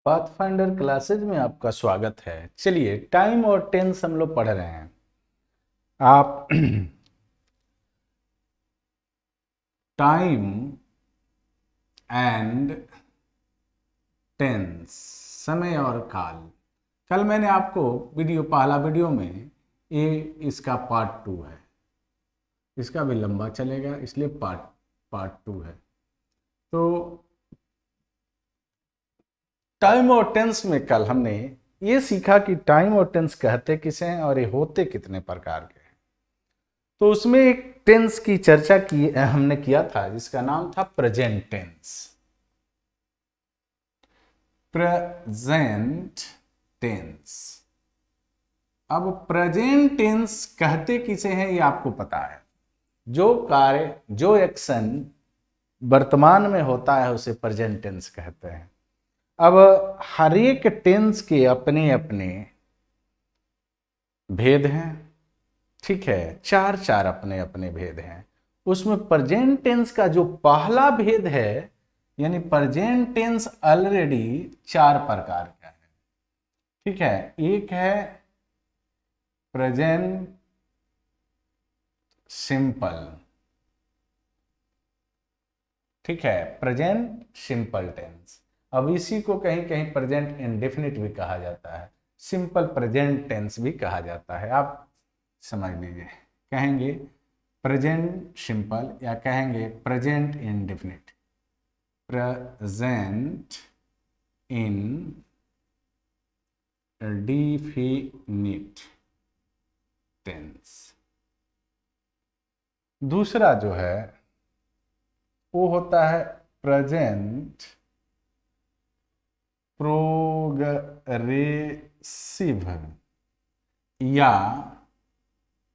Pathfinder classes में आपका स्वागत है। चलिए, टाइम और टेंस हम लोग पढ़ रहे हैं। आप टाइम एंड टेंस, समय और काल। कल मैंने आपको पहला वीडियो में ये इसका पार्ट 2 है। इसका भी लंबा चलेगा, इसलिए पार्ट 2 है। तो टाइम और टेंस में कल हमने ये सीखा कि टाइम और टेंस कहते किसे हैं और ये होते कितने प्रकार के हैं। तो उसमें एक टेंस की चर्चा की हमने किया था जिसका नाम था प्रेजेंट टेंस। Present tense. अब प्रेजेंट टेंस कहते किसे हैं ये आपको पता है। जो कार्य, जो एक्शन वर्तमान में होता है उसे प्रेजेंट टेंस कहते हैं। अब हर एक टेंस के अपने अपने भेद हैं, ठीक है, चार चार अपने अपने भेद हैं। उसमें प्रेजेंट टेंस का जो पहला भेद है, यानी प्रेजेंट टेंस ऑलरेडी चार प्रकार का है, ठीक है। एक है प्रेजेंट सिंपल, ठीक है, प्रेजेंट सिंपल टेंस। अब इसी को कहीं कहीं प्रेजेंट इंडेफिनिट भी कहा जाता है, सिंपल प्रेजेंट टेंस भी कहा जाता है। आप समझ लीजिए, कहेंगे प्रेजेंट सिंपल या कहेंगे present indefinite. Present indefinite tense. दूसरा जो है वो होता है प्रेजेंट प्रोग्रेसिव या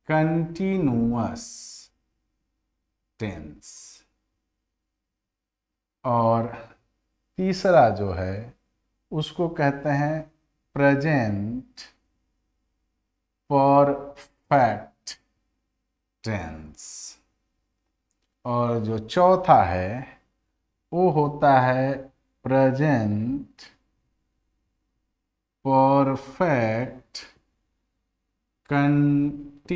कंटिन्यूअस टेंस। और तीसरा जो है उसको कहते हैं प्रेजेंट परफेक्ट टेंस। और जो चौथा है वो होता है प्रेजेंट परफेक्ट कंटिन्यूअस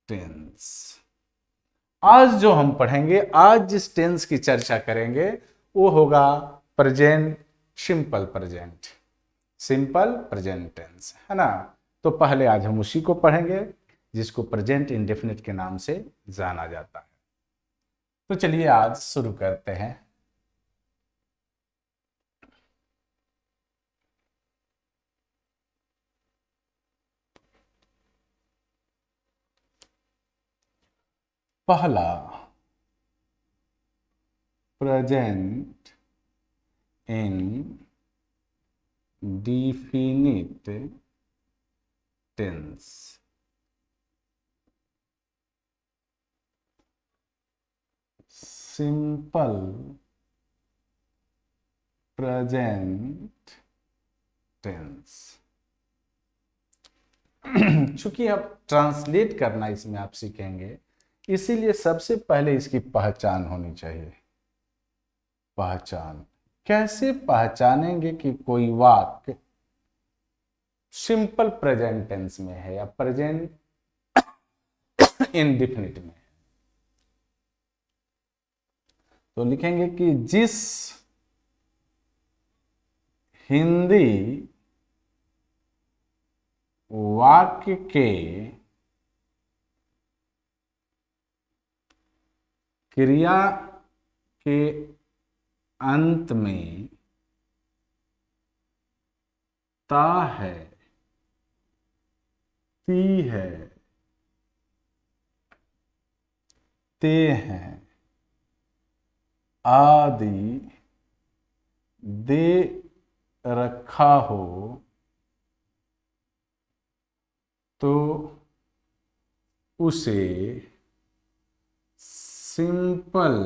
टेंस। आज जो हम पढ़ेंगे, आज जिस टेंस की चर्चा करेंगे वो होगा present simple present, simple present tense, है ना। तो पहले आज हम उसी को पढ़ेंगे जिसको प्रेजेंट इंडेफिनिट के नाम से जाना जाता है। तो चलिए आज शुरू करते हैं। पहला present indefinite tense. Simple present tense. चूंकि अब ट्रांसलेट करना इसमें आप सीखेंगे, इसीलिए सबसे पहले इसकी पहचान होनी चाहिए। पहचान कैसे पहचानेंगे कि कोई वाक्य सिंपल प्रेजेंट टेंस में है या प्रेजेंट इंडेफिनिट में है। तो लिखेंगे कि जिस हिंदी वाक्य के क्रिया के अंत में ता है, ती है, ते हैं आदि दे रखा हो तो उसे सिंपल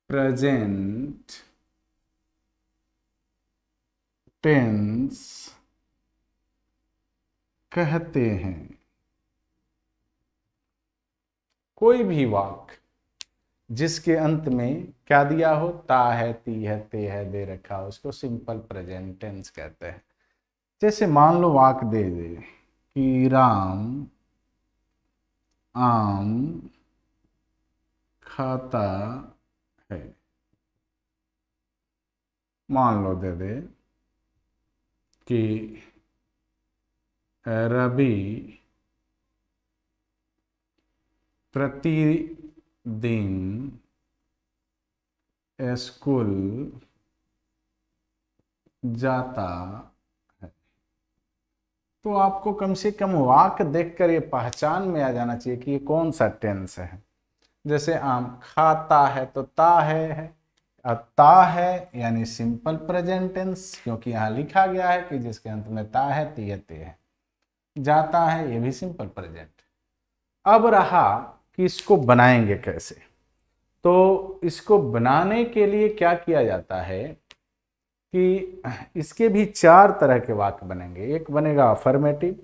प्रेजेंट टेंस कहते हैं। कोई भी वाक्य जिसके अंत में क्या दिया हो, ता है, ती है, ते है दे रखा हो, उसको सिंपल प्रेजेंट टेंस कहते हैं। जैसे मान लो वाक दे दे कि राम आम खाता है, मान लो दे दे कि रवि प्रतिदिन स्कूल जाता है। तो आपको कम से कम वाक्य देखकर ये पहचान में आ जाना चाहिए कि ये कौन सा टेंस है। जैसे आम खाता है तो ता है, अब ता है यानी सिंपल प्रेजेंट टेंस, क्योंकि यहाँ लिखा गया है कि जिसके अंत में ता है, ती है, ते है। जाता है, ये भी सिंपल प्रेजेंट। अब रहा कि इसको बनाएंगे कैसे। तो इसको बनाने के लिए क्या किया जाता है कि इसके भी 4 तरह के वाक्य बनेंगे। एक बनेगा अफर्मेटिव,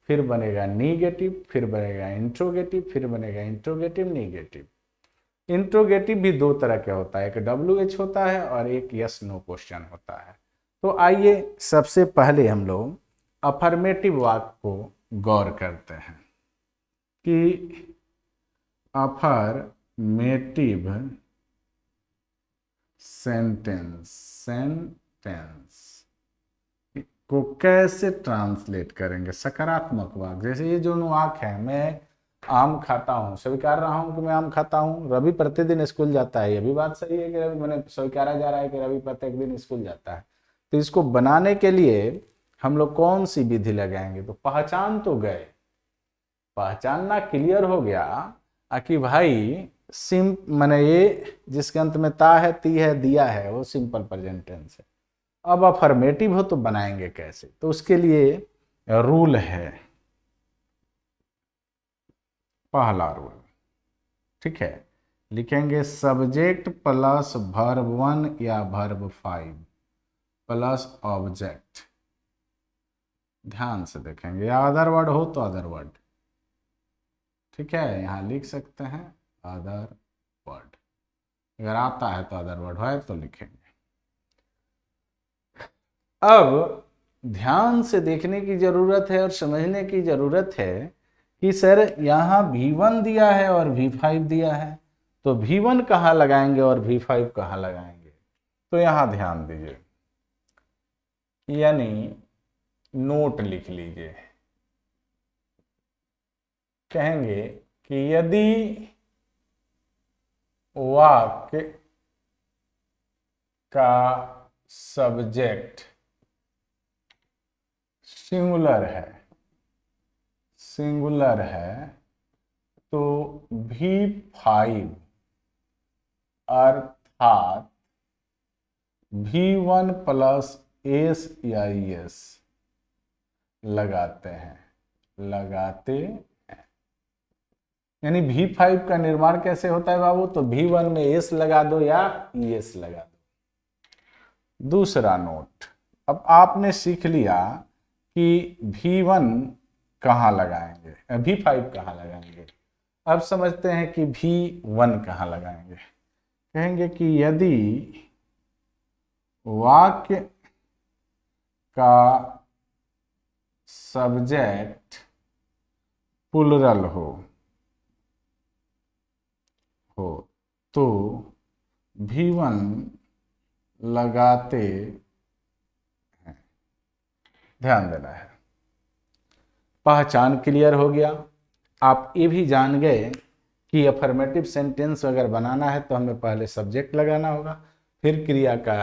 फिर बनेगा निगेटिव, फिर बनेगा इंट्रोगेटिव, फिर बनेगा इंट्रोगेटिव निगेटिव। इंट्रोगेटिव भी 2 तरह का होता है, एक WH होता है और एक यस नो क्वेश्चन होता है। तो आइए सबसे पहले हम लोग अफर्मेटिव वाक्य को गौर करते हैं कि अफर्मेटिव सेंटेंस को कैसे ट्रांसलेट करेंगे। सकारात्मक वाक्य, जैसे ये जो वाक्य है, मैं आम खाता हूँ, स्वीकार रहा हूँ कि मैं आम खाता हूँ। रवि प्रतिदिन स्कूल जाता है, ये भी बात सही है कि रवि, मैंने स्वीकारा जा रहा है कि रवि प्रत्येक दिन स्कूल जाता है। तो इसको बनाने के लिए हम लोग कौन सी विधि लगाएंगे। तो पहचान तो गए, पहचानना क्लियर हो गया कि भाई मैंने ये जिसके अंत में ता है, ती है, दिया है, वो सिंपल प्रेजेंट टेंस है। अब अफर्मेटिव हो तो बनाएंगे कैसे। तो उसके लिए रूल है, पहला रूल, ठीक है, लिखेंगे सब्जेक्ट प्लस वर्ब 1 या वर्ब 5 प्लस ऑब्जेक्ट। ध्यान से देखेंगे, या अदर वर्ड हो तो अदर वर्ड, ठीक है, यहां लिख सकते हैं अदर वर्ड। अगर आता है तो अदर वर्ड है तो लिखेंगे। अब ध्यान से देखने की जरूरत है और समझने की जरूरत है कि सर यहाँ V1 दिया है और V5 दिया है, तो V1 कहाँ लगाएंगे और V5 कहाँ लगाएंगे। तो यहाँ ध्यान दीजिए, यानी नोट लिख लीजिए। कहेंगे कि यदि वाक्य का सब्जेक्ट सिंगुलर है तो V5 अर्थात V1 प्लस एस या एस लगाते हैं। यानी V5 का निर्माण कैसे होता है बाबू, तो V1 में एस लगा दो या एस लगा दो। दूसरा नोट, अब आपने सीख लिया कि V1 कहाँ लगाएंगे, V5 कहाँ लगाएंगे। अब समझते हैं कि V1 कहाँ लगाएंगे। कहेंगे कि यदि वाक्य का सब्जेक्ट प्लुरल हो तो V1 लगाते हैं। ध्यान देना है, पहचान क्लियर हो गया। आप ये भी जान गए कि अफर्मेटिव सेंटेंस अगर बनाना है तो हमें पहले सब्जेक्ट लगाना होगा, फिर क्रिया का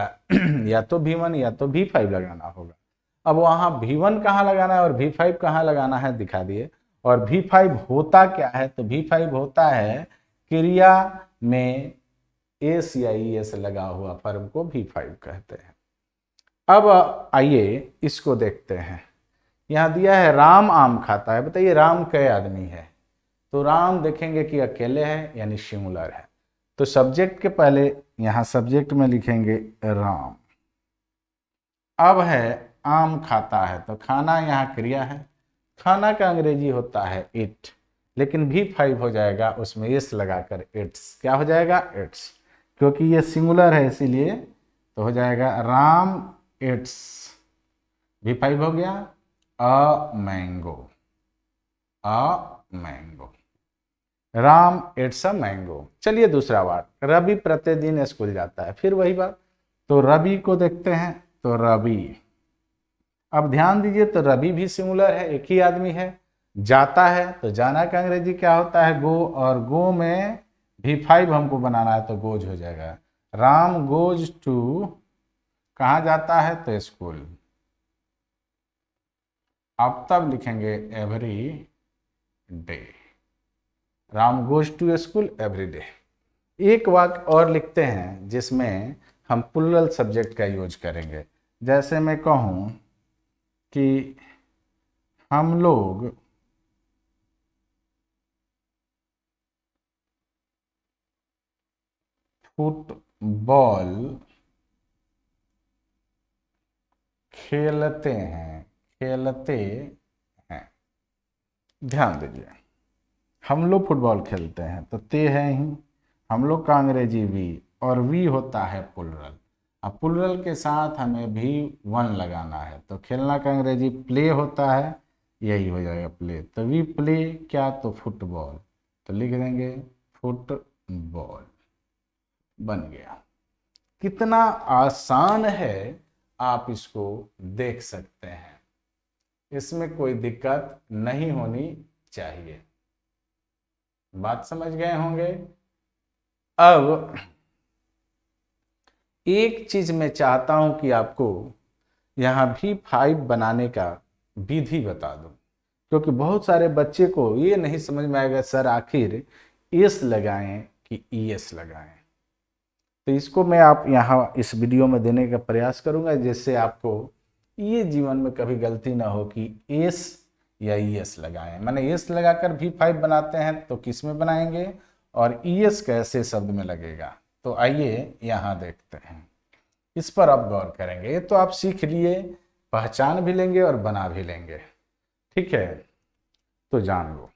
या तो V1 या तो V5 लगाना होगा। अब वहाँ V1 कहाँ लगाना है और V5 कहाँ लगाना है दिखा दिए। और V5 होता क्या है, तो V5 होता है क्रिया में एस या एस लगा हुआ फर्म को V5 कहते हैं। अब आइए इसको देखते हैं। यहाँ दिया है राम आम खाता है, बताइए राम कई आदमी है। तो राम देखेंगे कि अकेले है यानी सिंगुलर है। तो सब्जेक्ट के पहले यहाँ सब्जेक्ट में लिखेंगे राम। अब है आम खाता है, तो खाना यहाँ क्रिया है, खाना का अंग्रेजी होता है इट, लेकिन V5 हो जाएगा उसमें एस लगाकर इट्स, क्या हो जाएगा, इट्स, क्योंकि ये सिंगुलर है इसीलिए, तो हो जाएगा राम इट्स, V5 हो गया, a mango, a mango, Ram it's a mango. चलिए दूसरा वार्ड, रवि प्रतिदिन स्कूल जाता है, फिर वही बात, तो रवि को देखते हैं, तो रवि, अब ध्यान दीजिए तो रवि भी सिंगुलर है, एक ही आदमी है, जाता है तो जाना का अंग्रेजी क्या होता है, गो, और गो में V5 हमको बनाना है तो गोज हो जाएगा, राम गोज टू, कहाँ जाता है, तो स्कूल, आप तब लिखेंगे every day, Ram goes to school every day. एक वाक्य और लिखते हैं जिसमें हम प्लूरल सब्जेक्ट का यूज करेंगे, जैसे मैं कहूं कि हम लोग फुटबॉल खेलते हैं, खेलते हैं, ध्यान दीजिए, हम लोग फुटबॉल खेलते हैं तो ते है ही, हम लोग का अंग्रेजी वी, और वी होता है प्लूरल, अब प्लूरल के साथ हमें भी वन लगाना है, तो खेलना का अंग्रेजी प्ले होता है, यही हो जाएगा प्ले, तो वी प्ले क्या, तो फुटबॉल, तो लिख देंगे फुटबॉल, बन गया। कितना आसान है, आप इसको देख सकते हैं, इसमें कोई दिक्कत नहीं होनी चाहिए, बात समझ गए होंगे। अब एक चीज मैं चाहता हूं कि आपको यहां V5 बनाने का विधि बता दूं, क्योंकि बहुत सारे बच्चे को ये नहीं समझ में आएगा सर आखिर एस लगाएं कि ईएस लगाएं, तो इसको मैं आप यहाँ इस वीडियो में देने का प्रयास करूंगा, जिससे आपको ये जीवन में कभी गलती ना हो कि एस या ईएस लगाएं, मैंने एस लगाकर V5 बनाते हैं तो किस में बनाएंगे, और ईएस कैसे शब्द में लगेगा, तो आइए यहाँ देखते हैं, इस पर आप गौर करेंगे, ये तो आप सीख लिए, पहचान भी लेंगे और बना भी लेंगे, ठीक है, तो जान लो,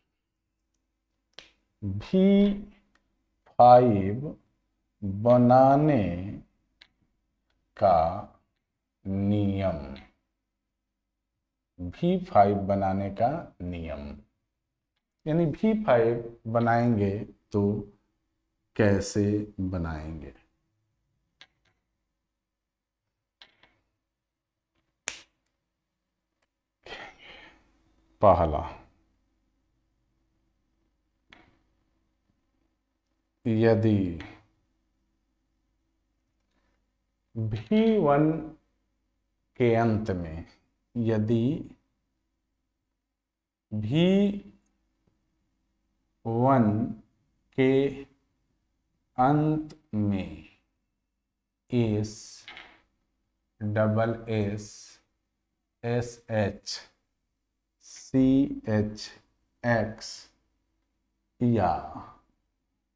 V5 बनाने का नियम, V5 बनाने का नियम, यानी V5 बनाएंगे तो कैसे बनाएंगे, पहला, यदि V1 के अंत में, यदि V1 के अंत में S, double S, S H, C H X या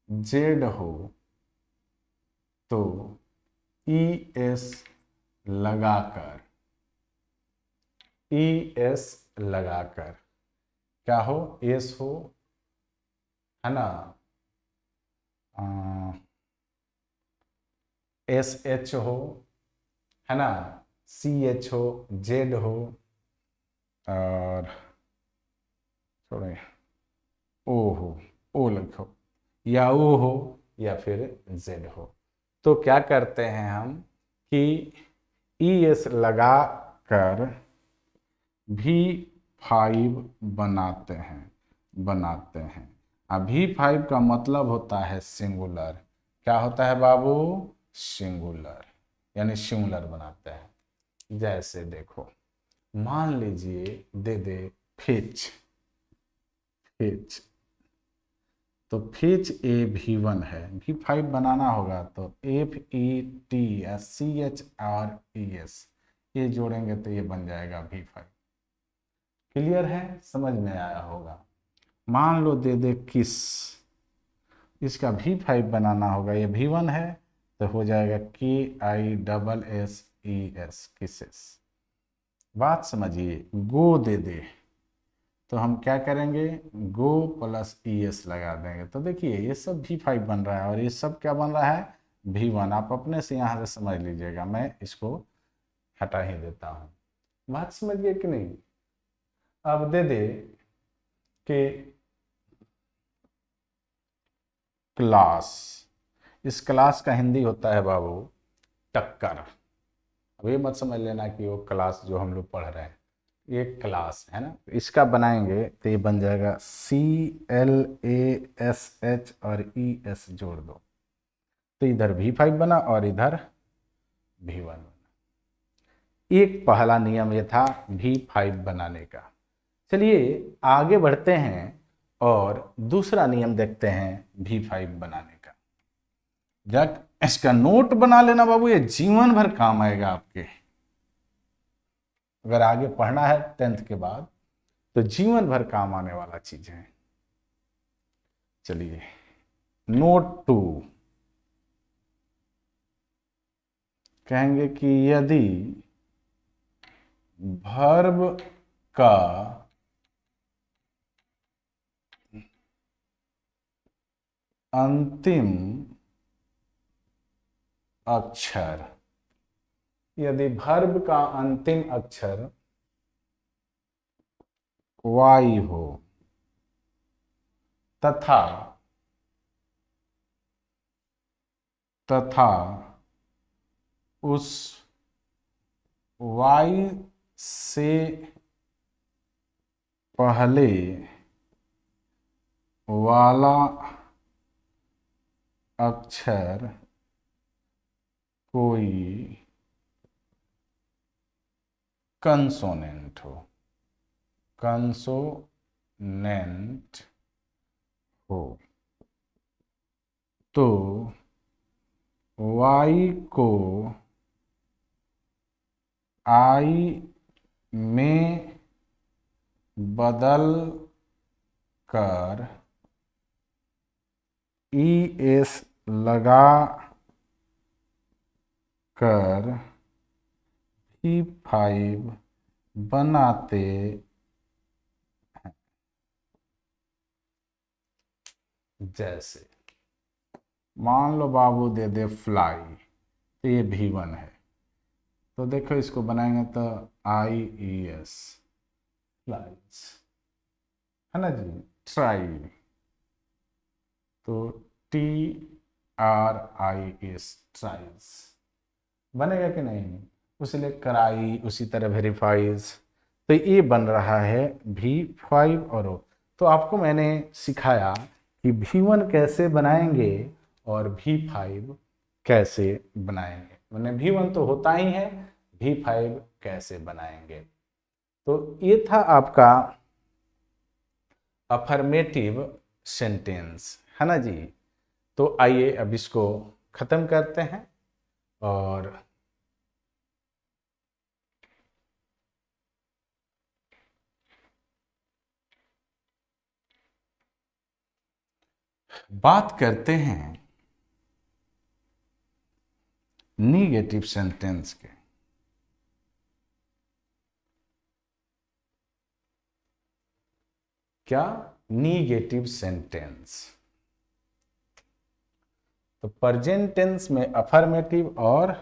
जेड हो, तो ई एस लगाकर, ई एस लगाकर, क्या हो, एस हो, है ना, एस एच हो, है ना, सी एच हो, जेड हो, और थोड़े ओ हो, ओ लिखो, या ओ हो या फिर जेड हो, तो क्या करते हैं हम कि ई एस लगा कर V5 बनाते हैं। अब V5 का मतलब होता है सिंगुलर, क्या होता है बाबू, सिंगुलर, यानी सिंगुलर बनाते हैं। जैसे देखो, मान लीजिए दे दे फिच, फिच, तो फिच ए V1 है, V5 बनाना होगा तो FETCHRES, ये जोड़ेंगे तो ये बन जाएगा V5। क्लियर है, समझ में आया होगा। मान लो दे दे किस, इसका V5 बनाना होगा, ये V1 है तो हो जाएगा KISSES, किसेस। बात समझिए, गो दे दे तो हम क्या करेंगे, गो प्लस ई एस लगा देंगे। तो देखिए ये सब V5 बन रहा है और ये सब क्या बन रहा है, V1। आप अपने से यहाँ से समझ लीजिएगा, मैं इसको हटा ही देता हूँ। बात समझ गए कि नहीं। अब दे दे कि क्लास, इस क्लास का हिंदी होता है बाबू टक्कर। अब ये मत समझ लेना कि वो क्लास जो हम लोग पढ़ रहे हैं, ये क्लास है ना। इसका बनाएंगे तो ये बन जाएगा CLASH और ES जोड़ दो, तो इधर V5 बना और इधर V1 बना। एक पहला नियम ये था V5 बनाने का। चलिए आगे बढ़ते हैं और दूसरा नियम देखते हैं V5 बनाने का। जब इसका नोट बना लेना बाबू, ये जीवन भर काम आएगा आपके। अगर आगे पढ़ना है 10th के बाद तो जीवन भर काम आने वाला चीज है। चलिए नोट 2 कहेंगे कि यदि वर्ब का अंतिम अक्षर, यदि वर्ब का अंतिम अक्षर Y हो तथा उस Y से पहले वाला अक्षर कोई कंसोनेंट हो, कंसोनेंट हो, तो Y को I में बदल कर ES लगा कर V5 बनाते हैं। जैसे मान लो बाबू दे दे फ्लाई, तो ये V1 है, तो देखो इसको बनाएंगे तो IES फ्लाइज है ना जी, ट्राई, तो TRIS ट्राइज बनेगा कि नहीं। उसलिए कराई, उसी तरह वेरीफाइज, तो ये बन रहा है V5 और O। तो आपको मैंने सिखाया कि V1 कैसे बनाएंगे और V5 कैसे बनाएंगे। मैंने V1 तो होता ही है, V5 कैसे बनाएंगे। तो ये था आपका अफर्मेटिव सेंटेंस है ना जी। तो आइए अब इसको खत्म करते हैं और बात करते हैं निगेटिव सेंटेंस के। क्या, निगेटिव सेंटेंस। तो प्रेजेंट टेंस में अफर्मेटिव और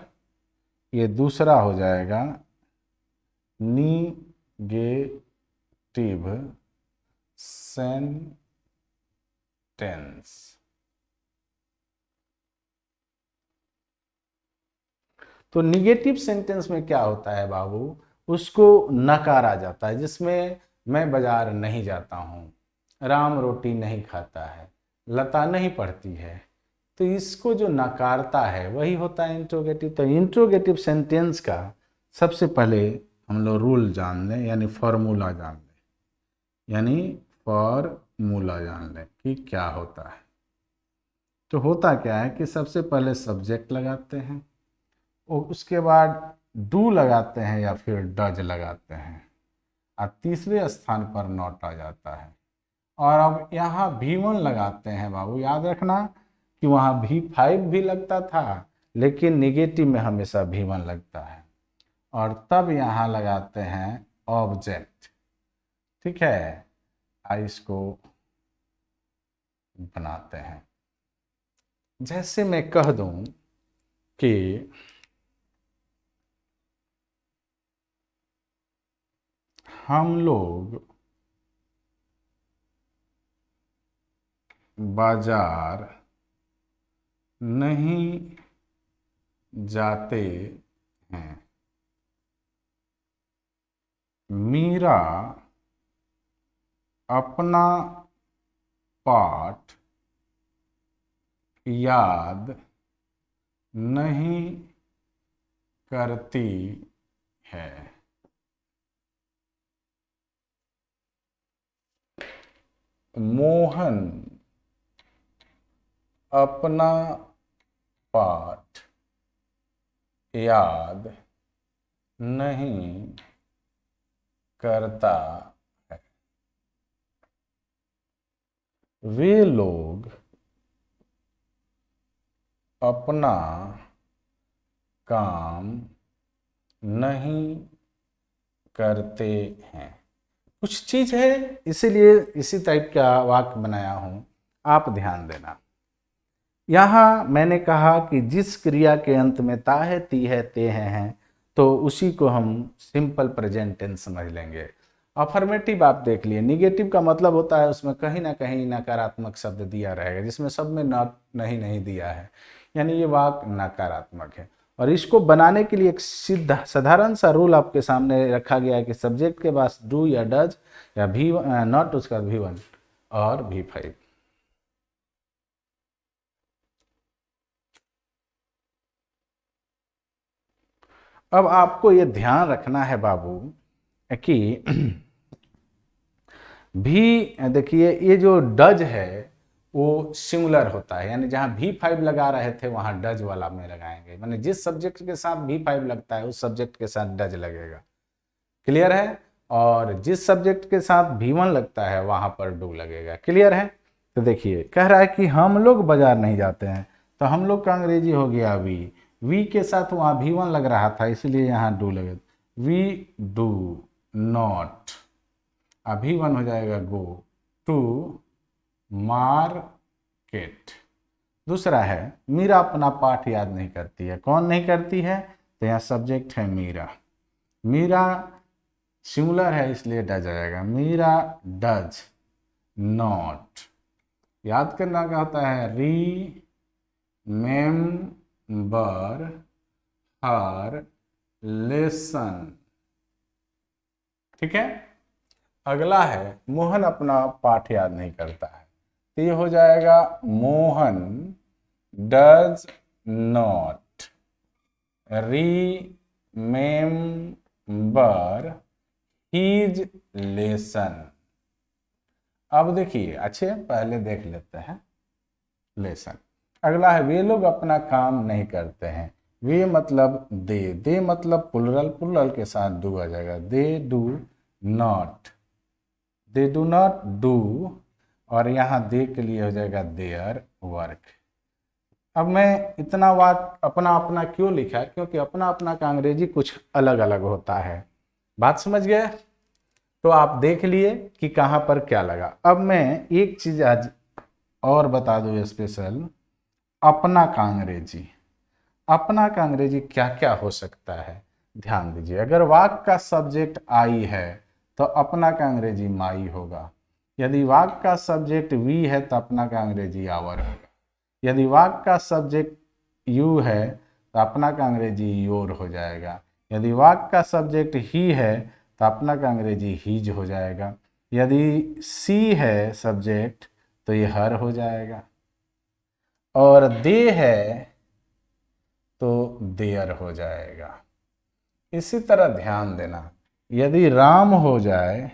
ये दूसरा हो जाएगा निगेटिव सेंटेंस। तो निगेटिव सेंटेंस में क्या होता है बाबू, उसको नकारा जाता है, जिसमें मैं बाजार नहीं जाता हूँ, राम रोटी नहीं खाता है, लता नहीं पढ़ती है, तो इसको जो नकारता है वही होता है इंट्रोगेटिव। तो इंट्रोगेटिव सेंटेंस का सबसे पहले हम लोग रूल जान लें, यानी फॉर्मूला जान लें, कि क्या होता है। तो होता क्या है कि सबसे पहले सब्जेक्ट लगाते हैं और उसके बाद डू लगाते हैं या फिर डज लगाते हैं और तीसरे स्थान पर नॉट आ जाता है। और अब यहाँ V1 लगाते हैं बाबू, याद रखना कि वहाँ V5 भी लगता था, लेकिन निगेटिव में हमेशा V1 लगता है। और तब यहाँ लगाते हैं ऑब्जेक्ट, ठीक है। आइस को बनाते हैं। जैसे मैं कह दूं कि हम लोग बाजार नहीं जाते हैं, मीरा अपना पाठ याद नहीं करती है। मोहन अपना पाठ याद नहीं करता है। वे लोग अपना काम नहीं करते हैं। कुछ चीज है, इसीलिए इसी टाइप का वाक्य बनाया हूं, आप ध्यान देना। यहां मैंने कहा कि जिस क्रिया के अंत में ता है, ती है, ते हैं, तो उसी को हम सिंपल प्रेजेंट टेंस समझ लेंगे। अफर्मेटिव आप देख लिए, निगेटिव का मतलब होता है उसमें कहीं ना कहीं नकारात्मक शब्द दिया रहेगा, जिसमें सब में नॉट नहीं दिया है, यानी ये वाक्य नकारात्मक है। और इसको बनाने के लिए एक सीधा साधारण सा रूल आपके सामने रखा गया है कि सब्जेक्ट के पास डू या डज या भी नॉट, उसका V1 और V5। अब आपको ये ध्यान रखना है बाबू कि भी देखिए ये जो डज है वो सिंगुलर होता है, यानी जहां V5 लगा रहे थे वहां डज वाला में लगाएंगे, माने जिस सब्जेक्ट के साथ V5 लगता है उस सब्जेक्ट के साथ डज लगेगा। क्लियर है? और जिस सब्जेक्ट के साथ V1 लगता है वहां पर डू लगेगा। क्लियर है? तो देखिए कह रहा है कि हम लोग बाजार नहीं जाते हैं, तो हम लोग का अंग्रेजी हो गया वी के साथ वहां V1 लग रहा था इसलिए यहां डू लगे, वी डू नॉट, अभी वन हो जाएगा गो टू मार्केट। दूसरा है मीरा अपना पाठ याद नहीं करती है। कौन नहीं करती है? तो यहाँ सब्जेक्ट है मीरा, मीरा सिंगुलर है इसलिए डज आएगा, मीरा डज नॉट। याद करना क्या होता है? री मेंबर हर लेसन। ठीक है। अगला है मोहन अपना पाठ याद नहीं करता है, तो ये हो जाएगा Mohan does not remember his lesson. अब देखिए अच्छे पहले देख लेते हैं लेसन। अगला है वे लोग अपना काम नहीं करते हैं। वे मतलब दे मतलब प्लुरल के साथ डू आ जाएगा, they do not, they do not do, और यहाँ दे के लिए हो जाएगा देयर वर्क। अब मैं इतना वाक्य अपना अपना क्यों लिखा? क्योंकि अपना अपना का अंग्रेजी कुछ अलग अलग होता है। बात समझ गए? तो आप देख लिए कि कहाँ पर क्या लगा। अब मैं एक चीज आज और बता दूं स्पेशल, अपना का अंग्रेजी। अपना का अंग्रेजी क्या क्या हो सकता है ध्यान दीजिए। अगर वाक्य का सब्जेक्ट आई है तो अपना का अंग्रेजी माई होगा। यदि वाक्य का सब्जेक्ट वी है तो अपना का अंग्रेजी आवर होगा। यदि वाक्य का सब्जेक्ट यू है तो अपना का अंग्रेजी योर हो जाएगा। यदि वाक्य का सब्जेक्ट ही है तो अपना का अंग्रेजी हीज हो जाएगा। यदि सी है सब्जेक्ट तो ये हर हो जाएगा, और दे है तो देयर हो जाएगा। इसी तरह ध्यान देना, यदि राम हो जाए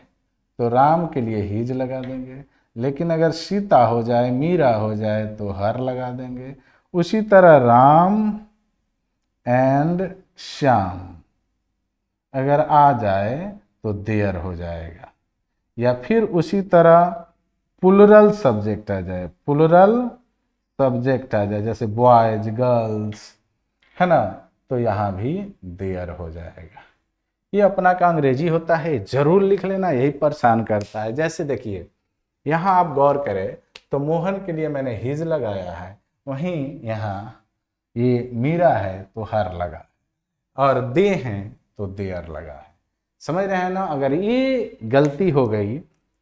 तो राम के लिए हीज लगा देंगे, लेकिन अगर सीता हो जाए, मीरा हो जाए तो हर लगा देंगे। उसी तरह राम एंड श्याम अगर आ जाए तो देयर हो जाएगा। या फिर उसी तरह प्लुरल सब्जेक्ट आ जाए, प्लुरल सब्जेक्ट आ जाए, जैसे बॉयज गर्ल्स है ना, तो यहाँ भी देयर हो जाएगा। ये अपना का अंग्रेजी होता है, जरूर लिख लेना, यही परेशान करता है। जैसे देखिए यहाँ आप गौर करें तो मोहन के लिए मैंने हिज लगाया है, वहीं यहाँ ये मीरा है तो हर लगा, और दे हैं तो देयर लगा है। समझ रहे हैं ना? अगर ये गलती हो गई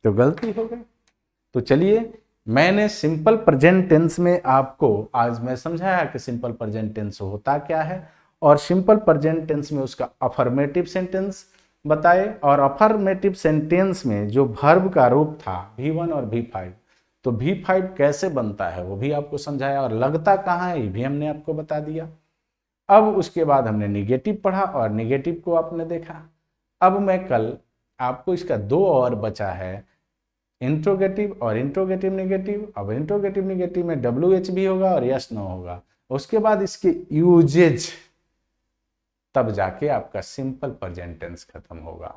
तो गलती हो गई। तो चलिए, मैंने सिंपल प्रेजेंट टेंस में आपको आज मैं समझाया कि सिंपल प्रेजेंट टेंस होता क्या है, और सिंपल प्रेजेंट टेंस में उसका अफर्मेटिव सेंटेंस बताए, और अफर्मेटिव सेंटेंस में जो वर्ब का रूप था V1 और V5, तो V5 कैसे बनता है वो भी आपको समझाया, और लगता कहाँ है ये भी हमने आपको बता दिया। अब उसके बाद हमने निगेटिव पढ़ा और निगेटिव को आपने देखा। अब मैं कल आपको इसका दो और बचा है, इंट्रोगेटिव और इंट्रोगेटिव निगेटिव। अब इंट्रोगेटिव निगेटिव में WH भी होगा और यस नो होगा, उसके बाद इसके यूजेज, तब जाके आपका सिंपल प्रेजेंट टेंस खत्म होगा।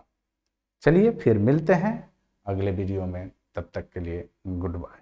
चलिए फिर मिलते हैं अगले वीडियो में, तब तक के लिए गुड बाय।